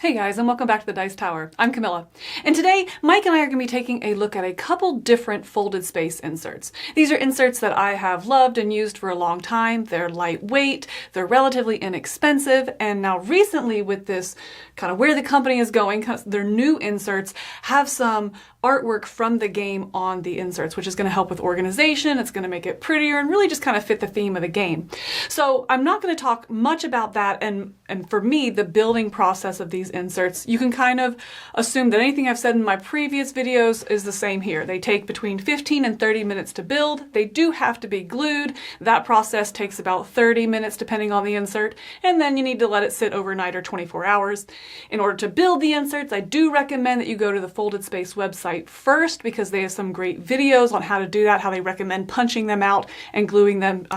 Hey guys, and welcome back to the Dice Tower. I'm Camilla. And today, Mike and I are going to be taking a look at a couple different folded space inserts. These are inserts that I have loved and used for a long time. They're lightweight, they're relatively inexpensive, and now recently with this kind of where the company is going, their new inserts have some artwork from the game on the inserts, which is going to help with organization, it's going to make it prettier, and really just kind of fit the theme of the game. So I'm not going to talk much about that, and for me, the building process of these inserts, you can kind of assume that anything I've said in my previous videos is the same here. They take between 15 and 30 minutes to build. They do have to be glued. That process takes about 30 minutes depending on the insert, and then you need to let it sit overnight or 24 hours. In order to build the inserts, I do recommend that you go to the Folded Space website first because they have some great videos on how to do that, how they recommend punching them out and gluing them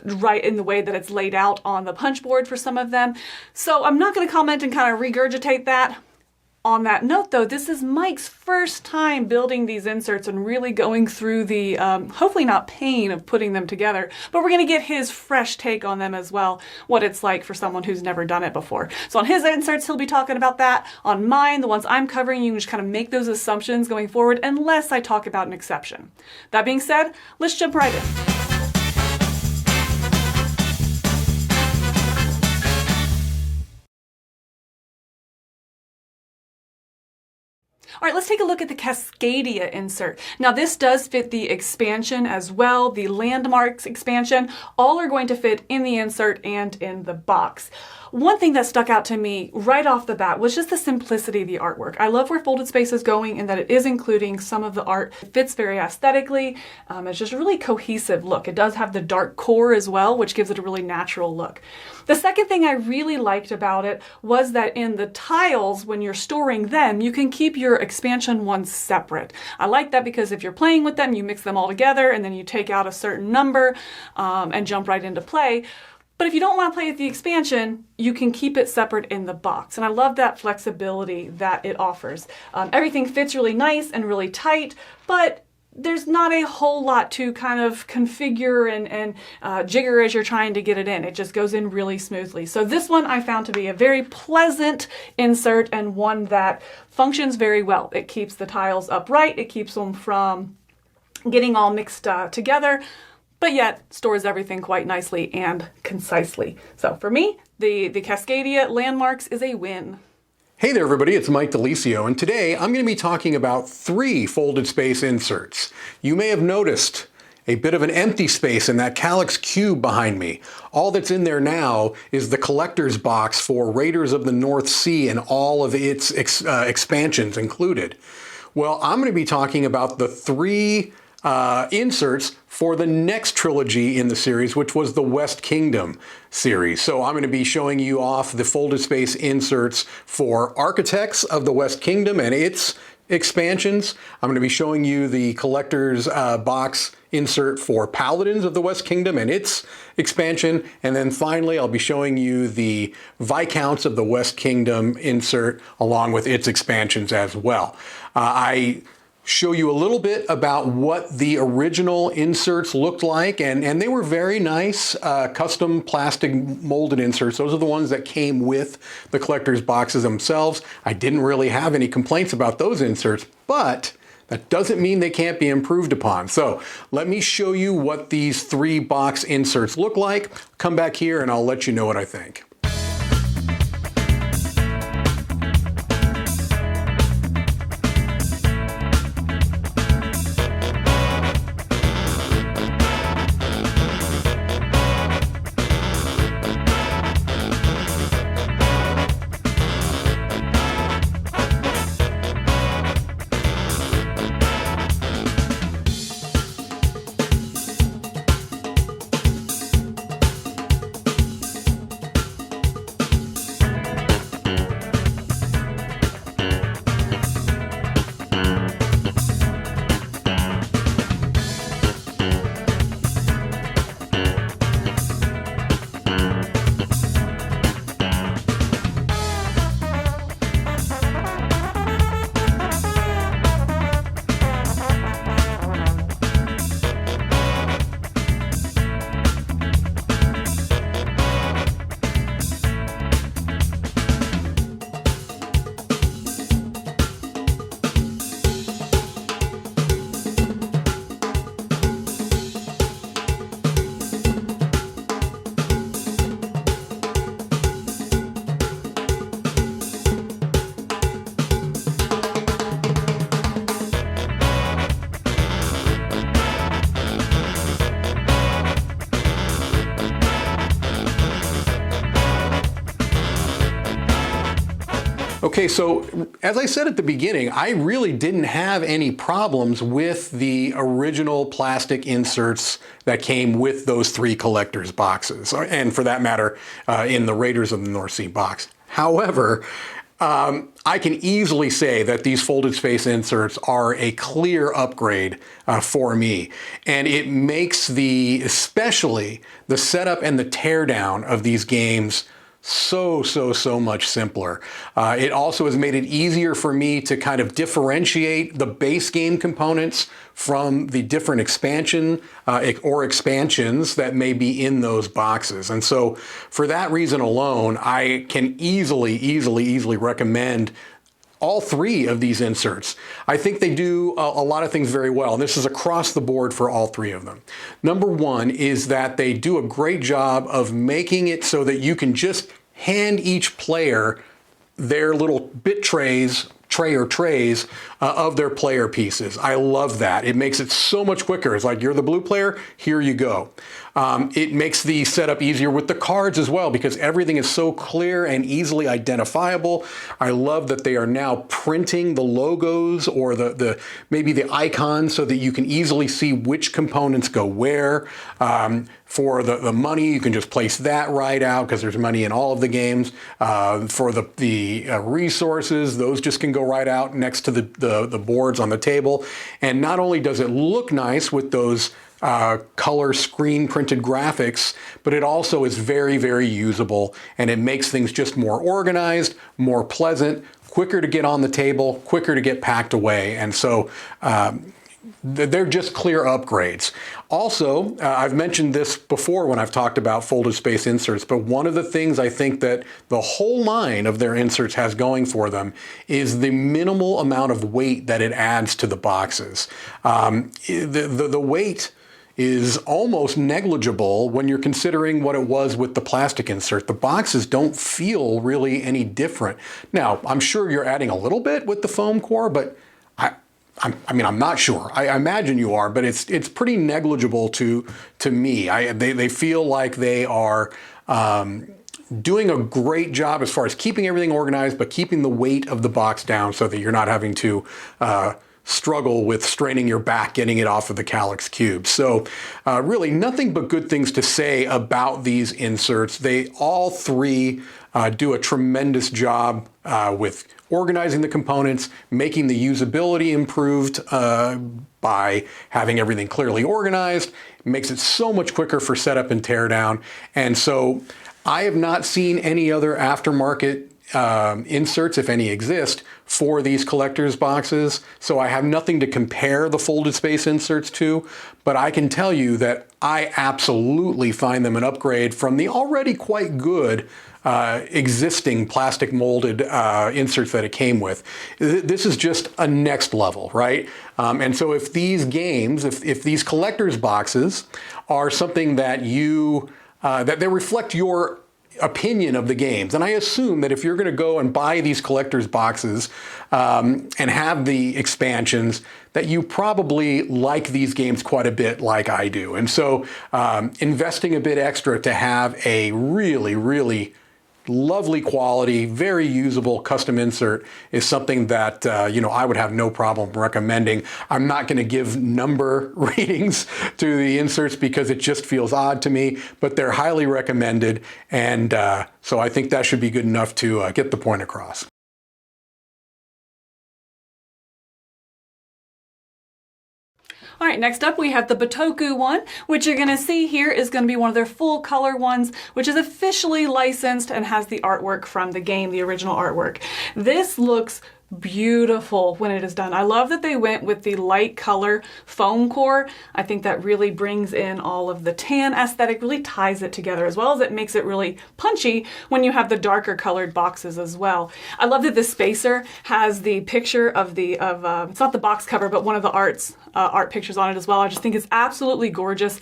right in the way that it's laid out on the punch board for some of them. So I'm not going to comment and kind of regurgitate that. On that note though, this is Mike's first time building these inserts and really going through the, hopefully not pain of putting them together, but we're going to get his fresh take on them as well, what it's like for someone who's never done it before. So on his inserts, he'll be talking about that. On mine, the ones I'm covering, you can just kind of make those assumptions going forward unless I talk about an exception. That being said, let's jump right in. All right, let's take a look at the Cascadia insert. Now this does fit the expansion as well, the landmarks expansion. All are going to fit in the insert and in the box. One thing that stuck out to me right off the bat was just the simplicity of the artwork. I love where Folded Space is going and that it is including some of the art. It fits very aesthetically. It's just a really cohesive look. It does have the dark core as well, which gives it a really natural look. The second thing I really liked about it was that in the tiles, when you're storing them, you can keep your expansion ones separate. I like that because if you're playing with them, you mix them all together and then you take out a certain number and jump right into play. But if you don't want to play with the expansion, you can keep it separate in the box. And I love that flexibility that it offers. Everything fits really nice and really tight, but there's not a whole lot to kind of configure and jigger as you're trying to get it in. It just goes in really smoothly. So this one I found to be a very pleasant insert and one that functions very well. It keeps the tiles upright. It keeps them from getting all mixed together, but yet stores everything quite nicely and concisely. So for me, the Cascadia Landmarks is a win. Hey there everybody, it's Mike Delisio, and today I'm going to be talking about 3 folded space inserts. You may have noticed a bit of an empty space in that Calyx cube behind me. All that's in there now is the collector's box for Raiders of the North Sea and all of its expansions included. Well, I'm going to be talking about the 3 inserts for the next trilogy in the series, which was the West Kingdom series. So I'm going to be showing you off the folded space inserts for Architects of the West Kingdom and its expansions. I'm going to be showing you the collector's box insert for Paladins of the West Kingdom and its expansion. And then finally, I'll be showing you the Viscounts of the West Kingdom insert along with its expansions as well. I show you a little bit about what the original inserts looked like, and they were very nice custom plastic molded inserts. Those are the ones that came with the collector's boxes themselves. I didn't really have any complaints about those inserts, but that doesn't mean they can't be improved upon. So let me show you what these 3 box inserts look like. Come back here and I'll let you know what I think. Okay, so as I said at the beginning, I really didn't have any problems with the original plastic inserts that came with those 3 collector's boxes, and for that matter, in the Raiders of the North Sea box. However, I can easily say that these folded space inserts are a clear upgrade for me. And it makes especially the setup and the teardown of these games so much simpler. It also has made it easier for me to kind of differentiate the base game components from the different expansions that may be in those boxes. And so for that reason alone, I can easily recommend all 3 of these inserts. I think they do a lot of things very well. And this is across the board for all 3 of them. Number 1 is that they do a great job of making it so that you can just hand each player their little bit trays of their player pieces. I love that. It makes it so much quicker. It's like, you're the blue player, here you go. It makes the setup easier with the cards as well, because everything is so clear and easily identifiable. I love that they are now printing the logos or maybe the icons so that you can easily see which components go where. For the money, you can just place that right out because there's money in all of the games. For the resources, those just can go right out next to the boards on the table. And not only does it look nice with those color screen printed graphics, but it also is very usable, and it makes things just more organized, more pleasant, quicker to get on the table, quicker to get packed away. And so they're just clear upgrades. Also, I've mentioned this before when I've talked about folded space inserts, but one of the things I think that the whole line of their inserts has going for them is the minimal amount of weight that it adds to the boxes. The weight is almost negligible when you're considering what it was with the plastic insert. The boxes don't feel really any different. Now, I'm sure you're adding a little bit with the foam core, but I'm not sure. I imagine you are, but it's pretty negligible to me. They feel like they are doing a great job as far as keeping everything organized, but keeping the weight of the box down so that you're not having to struggle with straining your back getting it off of the Calyx cube. So really nothing but good things to say about these inserts. They all 3 do a tremendous job with organizing the components, making the usability improved by having everything clearly organized. It makes it so much quicker for setup and teardown. And so I have not seen any other aftermarket inserts, if any exist, for these collector's boxes. So I have nothing to compare the folded space inserts to, but I can tell you that I absolutely find them an upgrade from the already quite good existing plastic molded inserts that it came with. This is just a next level, right? And so if these games, if these collector's boxes are something that that they reflect your opinion of the games. And I assume that if you're going to go and buy these collector's boxes and have the expansions, that you probably like these games quite a bit like I do. And so investing a bit extra to have a really lovely quality, very usable custom insert is something that I would have no problem recommending. I'm not going to give number ratings to the inserts because it just feels odd to me, but they're highly recommended, and so I think that should be good enough to get the point across. All right, next up we have the Bitoku one, which you're gonna see here is gonna be one of their full color ones, which is officially licensed and has the artwork from the game, the original artwork. This looks beautiful when it is done. I love that they went with the light color foam core. I think that really brings in all of the tan aesthetic, really ties it together, as well as it makes it really punchy when you have the darker colored boxes as well. I love that the spacer has the picture of it's not the box cover, but one of the art pictures on it as well. I just think it's absolutely gorgeous.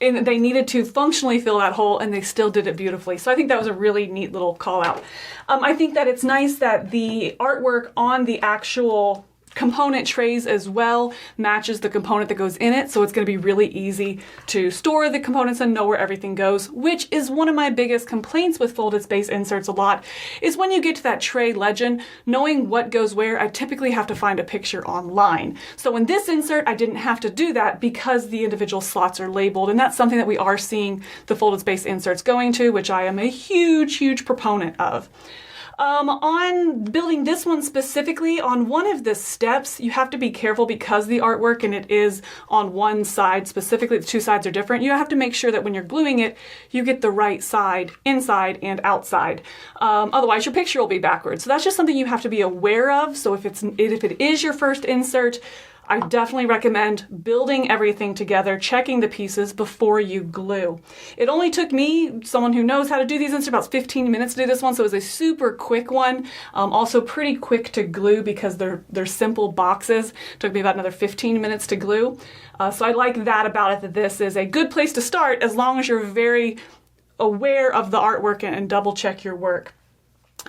And they needed to functionally fill that hole, and they still did it beautifully. So I think that was a really neat little call out. I think that it's nice that the artwork on the actual component trays as well matches the component that goes in it, so it's going to be really easy to store the components and know where everything goes, which is one of my biggest complaints with folded space inserts a lot, is when you get to that tray legend, knowing what goes where, I typically have to find a picture online. So in this insert, I didn't have to do that because the individual slots are labeled, and that's something that we are seeing the folded space inserts going to, which I am a huge proponent of. On building this one specifically, on one of the steps, you have to be careful because the artwork and it is on one side specifically, the two sides are different. You have to make sure that when you're gluing it, you get the right side, inside and outside. Otherwise your picture will be backwards. So that's just something you have to be aware of. So if it is your first insert, I definitely recommend building everything together, checking the pieces before you glue. It only took me, someone who knows how to do these inserts, about 15 minutes to do this one, so it was a super quick one. Also pretty quick to glue because they're simple boxes. It took me about another 15 minutes to glue. So I like that about it, that this is a good place to start as long as you're very aware of the artwork and double check your work.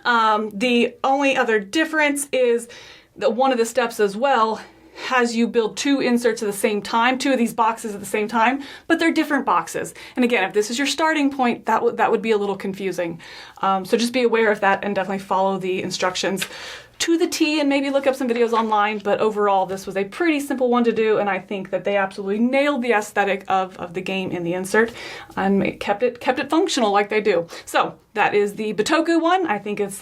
The only other difference is that one of the steps as well has you build two inserts at the same time, two of these boxes at the same time, but they're different boxes. And again, if this is your starting point, that would be a little confusing. So just be aware of that and definitely follow the instructions to the T and maybe look up some videos online. But overall, this was a pretty simple one to do, and I think that they absolutely nailed the aesthetic of the game in the insert and kept it functional like they do. So that is the Bitoku one. I think it's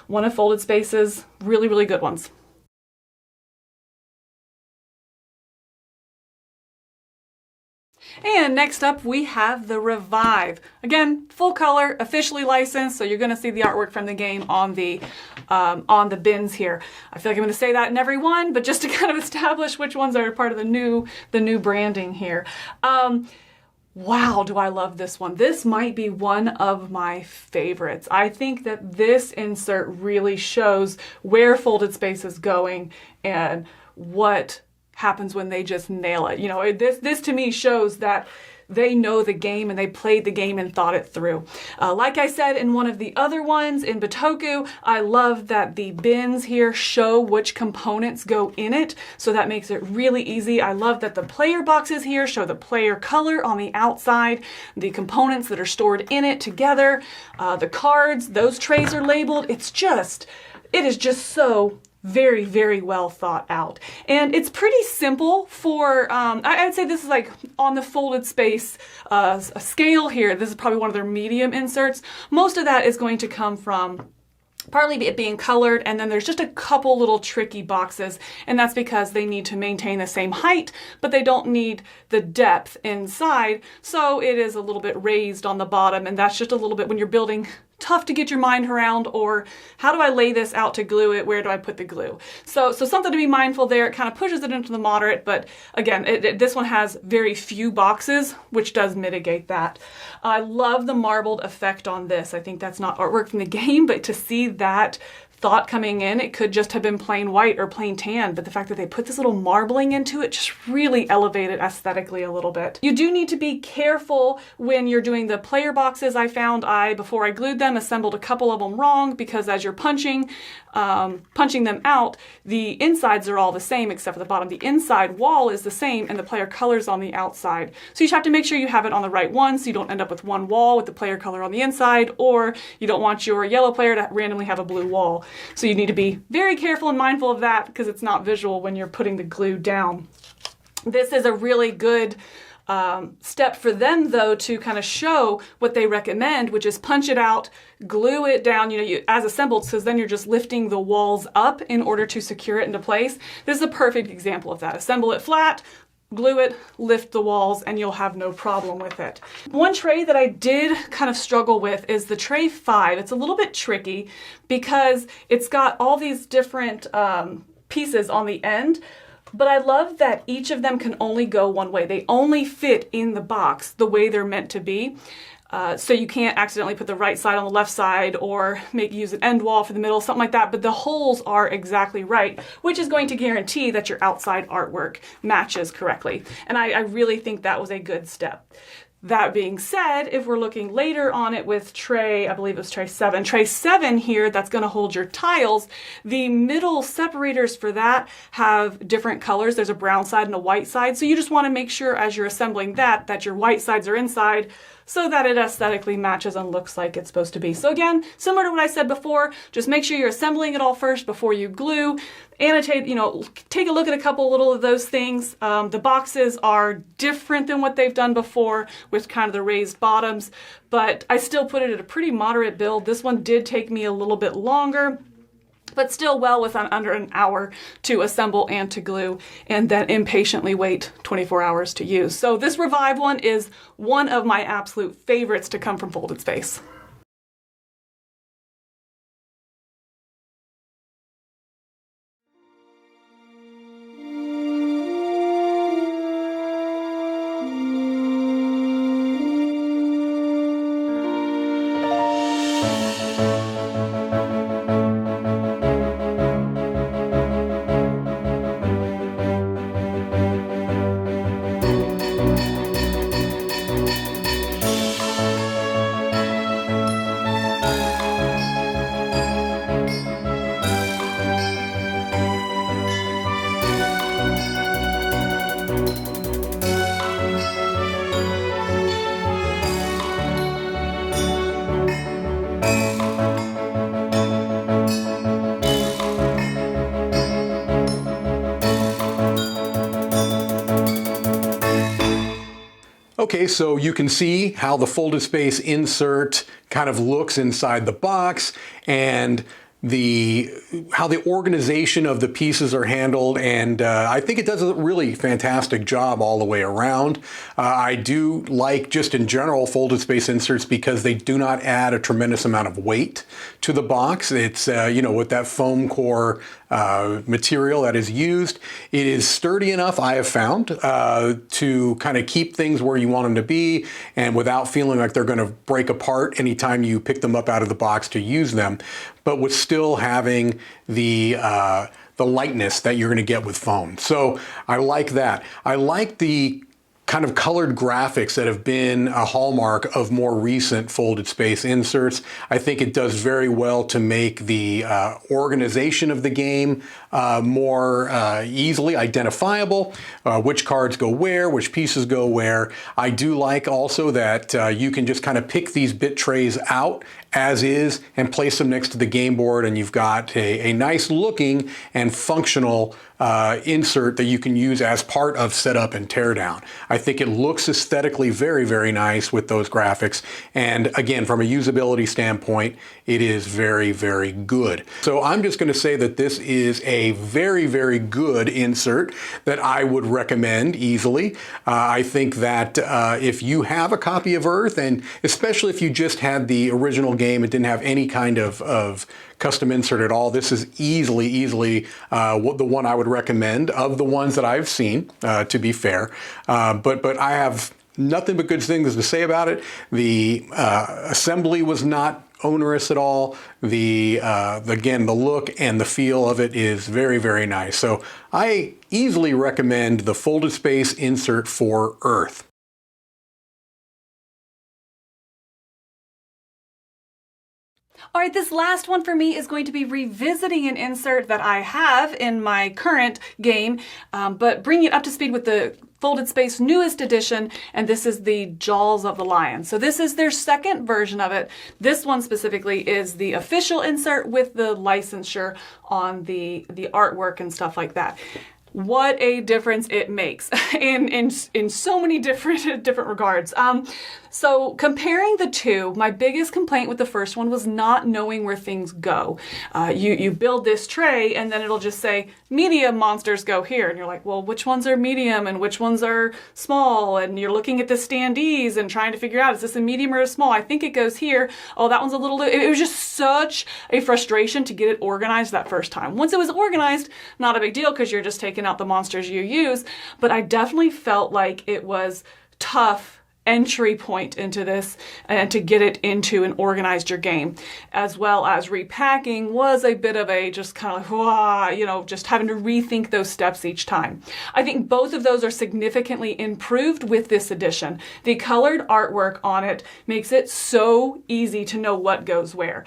one of Folded Space's really good ones. And next up we have the Revive. Again, full color, officially licensed, so you're going to see the artwork from the game on the bins here. I feel like I'm going to say that in every one, but just to kind of establish which ones are part of the new branding here. Wow, do I love this one. This might be one of my favorites. I think that this insert really shows where Folded Space is going and what happens when they just nail it. You know, this to me shows that they know the game and they played the game and thought it through. Like I said in one of the other ones in Bitoku, I love that the bins here show which components go in it, so that makes it really easy. I love that the player boxes here show the player color on the outside, the components that are stored in it together, the cards, those trays are labeled. It is just so very well thought out. And it's pretty simple for, I would say this is like on the Folded Space scale here. This is probably one of their medium inserts. Most of that is going to come from partly it being colored, and then there's just a couple little tricky boxes, and that's because they need to maintain the same height, but they don't need the depth inside, so it is a little bit raised on the bottom, and that's just a little bit, when you're building, tough to get your mind around, or how do I lay this out to glue it? Where do I put the glue? So something to be mindful there. It kind of pushes it into the moderate, but again, this one has very few boxes, which does mitigate that. I love the marbled effect on this. I think that's not artwork from the game, but to see that thought coming in, it could just have been plain white or plain tan, but the fact that they put this little marbling into it just really elevated aesthetically a little bit. You do need to be careful when you're doing the player boxes. I found before I glued them, assembled a couple of them wrong, because as you're punching them out, the insides are all the same except for the bottom. The inside wall is the same and the player color's on the outside. So you just have to make sure you have it on the right one so you don't end up with one wall with the player color on the inside, or you don't want your yellow player to randomly have a blue wall. So you need to be very careful and mindful of that because it's not visual when you're putting the glue down. This is a really good step for them though to kind of show what they recommend, which is punch it out, glue it down, as assembled, because then you're just lifting the walls up in order to secure it into place. This is a perfect example of that. Assemble it flat, glue it, lift the walls, and you'll have no problem with it. One tray that I did kind of struggle with is the tray 5. It's a little bit tricky because it's got all these different pieces on the end, but I love that each of them can only go one way. They only fit in the box the way they're meant to be. So you can't accidentally put the right side on the left side or use an end wall for the middle, something like that, but the holes are exactly right, which is going to guarantee that your outside artwork matches correctly. And I really think that was a good step. That being said, if we're looking later on it with tray, I believe it was tray 7 here, that's going to hold your tiles, the middle separators for that have different colors. There's a brown side and a white side. So you just want to make sure as you're assembling that your white sides are inside so that it aesthetically matches and looks like it's supposed to be. So again, similar to what I said before, just make sure you're assembling it all first before you glue. Annotate, take a look at a couple little of those things. The boxes are different than what they've done before with kind of the raised bottoms, but I still put it at a pretty moderate build. This one did take me a little bit longer, but still well within under an hour to assemble and to glue, and then impatiently wait 24 hours to use. So this Revive one is one of my absolute favorites to come from Folded Space. Okay, so you can see how the folded space insert kind of looks inside the box, and how the organization of the pieces are handled, and I think it does a really fantastic job all the way around. I do like, just in general, folded space inserts because they do not add a tremendous amount of weight to the box. It's, with that foam core material that is used, it is sturdy enough, I have found, to kind of keep things where you want them to be and without feeling like they're going to break apart anytime you pick them up out of the box to use them, but with still having the lightness that you're going to get with foam. So I like that. I like the kind of colored graphics that have been a hallmark of more recent folded space inserts. I think it does very well to make the organization of the game more easily identifiable, which cards go where, which pieces go where. I do like also that you can just kind of pick these bit trays out as is and place them next to the game board, and you've got a nice looking and functional insert that you can use as part of setup and teardown. I think it looks aesthetically very, very nice with those graphics. And again, from a usability standpoint, it is very, very good. So I'm just going to say that this is a very, very good insert that I would recommend easily. I think that if you have a copy of Earth, and especially if you just had the original game and didn't have any kind of custom insert at all, this is easily the one I would recommend of the ones that I've seen, to be fair. But I have nothing but good things to say about it. The assembly was not onerous at all. Again, the look and the feel of it is very, very nice. So I easily recommend the folded space insert for Earth. All right, this last one for me is going to be revisiting an insert that I have in my current game, but bringing it up to speed with the Folded Space newest edition, and this is the Jaws of the Lion. So this is their second version of it. This one specifically is the official insert with the licensure on the artwork and stuff like that. What a difference it makes in so many different regards. So comparing the two, my biggest complaint with the first one was not knowing where things go. You build this tray and then it'll just say medium monsters go here, and you're like, well, which ones are medium and which ones are small? And you're looking at the standees and trying to figure out, is this a medium or a small? I think it goes here. Oh, that one's a little. It was just such a frustration to get it organized that first time. Once it was organized, not a big deal because you're just taking out the monsters you use. But I definitely felt like it was tough entry point into this and to get it into and organized your game, as well as repacking was a bit of a just kind of like, just having to rethink those steps each time. I think both of those are significantly improved with this edition. The colored artwork on it makes it so easy to know what goes where.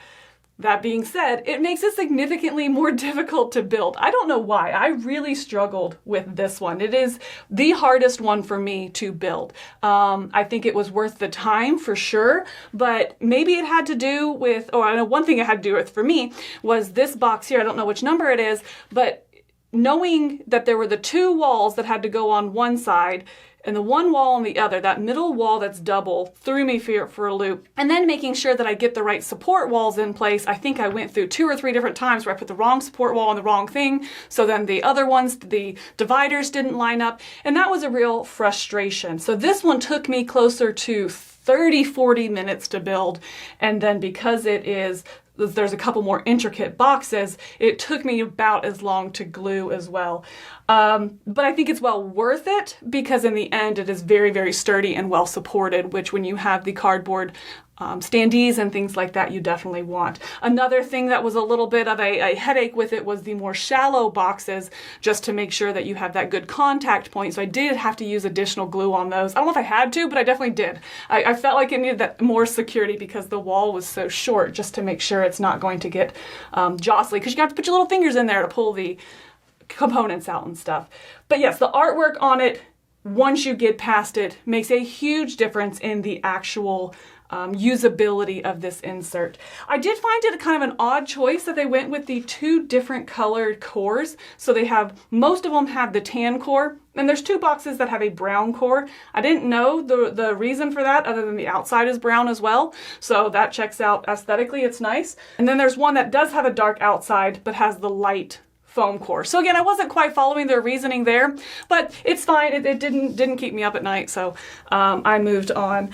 That being said, it makes it significantly more difficult to build. I don't know why. I really struggled with this one. It is the hardest one for me to build. I think it was worth the time for sure, but maybe it had to do with, I know one thing it had to do with for me was this box here. I don't know which number it is, but knowing that there were the two walls that had to go on one side and the one wall on the other, that middle wall that's double, threw me for a loop. And then making sure that I get the right support walls in place. I think I went through 2 or 3 different times where I put the wrong support wall on the wrong thing. So then the other ones, the dividers didn't line up. And that was a real frustration. So this one took me closer to 30, 40 minutes to build. And then because there's a couple more intricate boxes, it took me about as long to glue as well. But I think it's well worth it because in the end it is very, very sturdy and well supported, which when you have the cardboard standees and things like that, you definitely want. Another thing that was a little bit of a headache with it was the more shallow boxes, just to make sure that you have that good contact point. So I did have to use additional glue on those. I don't know if I had to, but I definitely did. I felt like it needed that more security because the wall was so short, just to make sure it's not going to get jostly, because you have to put your little fingers in there to pull the components out and stuff. But yes, the artwork on it, once you get past it, makes a huge difference in the actual usability of this insert. I did find it kind of an odd choice that they went with the 2 different colored cores. So most of them have the tan core, and there's 2 boxes that have a brown core. I didn't know the reason for that other than the outside is brown as well. So that checks out aesthetically, it's nice. And then there's one that does have a dark outside but has the light foam core. So again, I wasn't quite following their reasoning there, but it's fine. It didn't keep me up at night, so I moved on.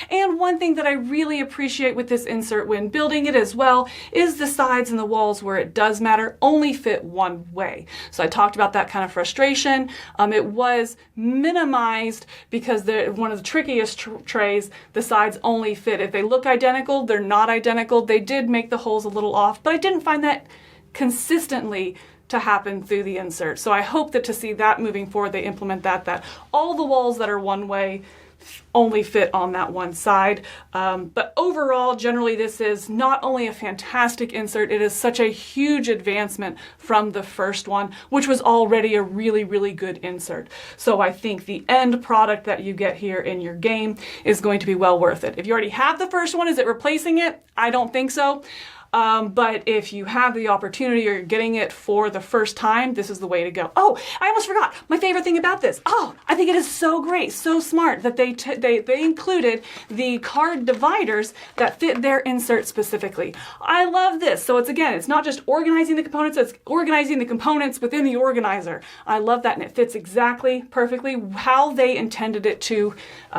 And one thing that I really appreciate with this insert when building it as well is the sides and the walls where it does matter only fit one way. So I talked about that kind of frustration. It was minimized because one of the trickiest trays, the sides only fit. If they look identical, they're not identical. They did make the holes a little off, but I didn't find that consistently to happen through the insert. So I hope that to see that moving forward, they implement that all the walls that are one way only fit on that one side. But overall, generally, this is not only a fantastic insert, it is such a huge advancement from the first one, which was already a really, really good insert. So I think the end product that you get here in your game is going to be well worth it. If you already have the first one, is it replacing it? I don't think so. But if you have the opportunity or you're getting it for the first time, this is the way to go. Oh, I almost forgot my favorite thing about this. Oh, I think it is so great, so smart that they included the card dividers that fit their insert specifically. I love this. So it's not just organizing the components, it's organizing the components within the organizer. I love that, and it fits exactly perfectly how they intended it to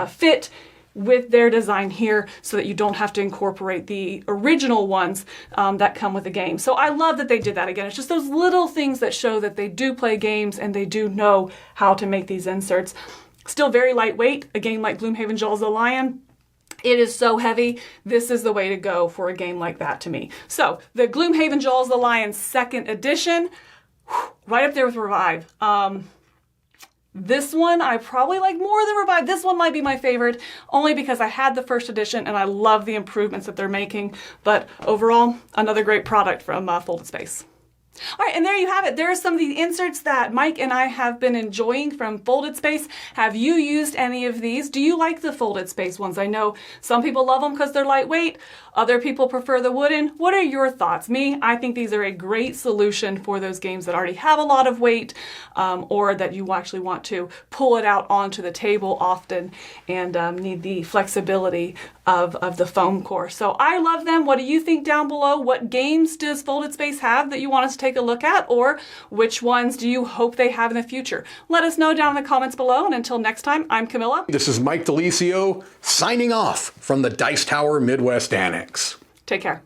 fit with their design here, so that you don't have to incorporate the original ones that come with the game. So I love that they did that. Again, it's just those little things that show that they do play games and they do know how to make these inserts. Still very lightweight. A game like Gloomhaven Jaws of the Lion, it is so heavy. This is the way to go for a game like that to me. So the Gloomhaven Jaws of the Lion 2nd edition, right up there with Revive. This one I probably like more than Revive. This one might be my favorite, only because I had the 1st edition and I love the improvements that they're making. But overall, another great product from Folded Space. All right, and there you have it. There are some of the inserts that Mike and I have been enjoying from Folded Space. Have you used any of these? Do you like the Folded Space ones? I know some people love them because they're lightweight. Other people prefer the wooden. What are your thoughts? Me, I think these are a great solution for those games that already have a lot of weight, or that you actually want to pull it out onto the table often and need the flexibility of the foam core. So I love them. What do you think down below? What games does Folded Space have that you want us to take a look at, or which ones do you hope they have in the future? Let us know down in the comments below, and until next time, I'm Camilla. This is Mike DeLisio signing off from the Dice Tower Midwest Annex. Take care.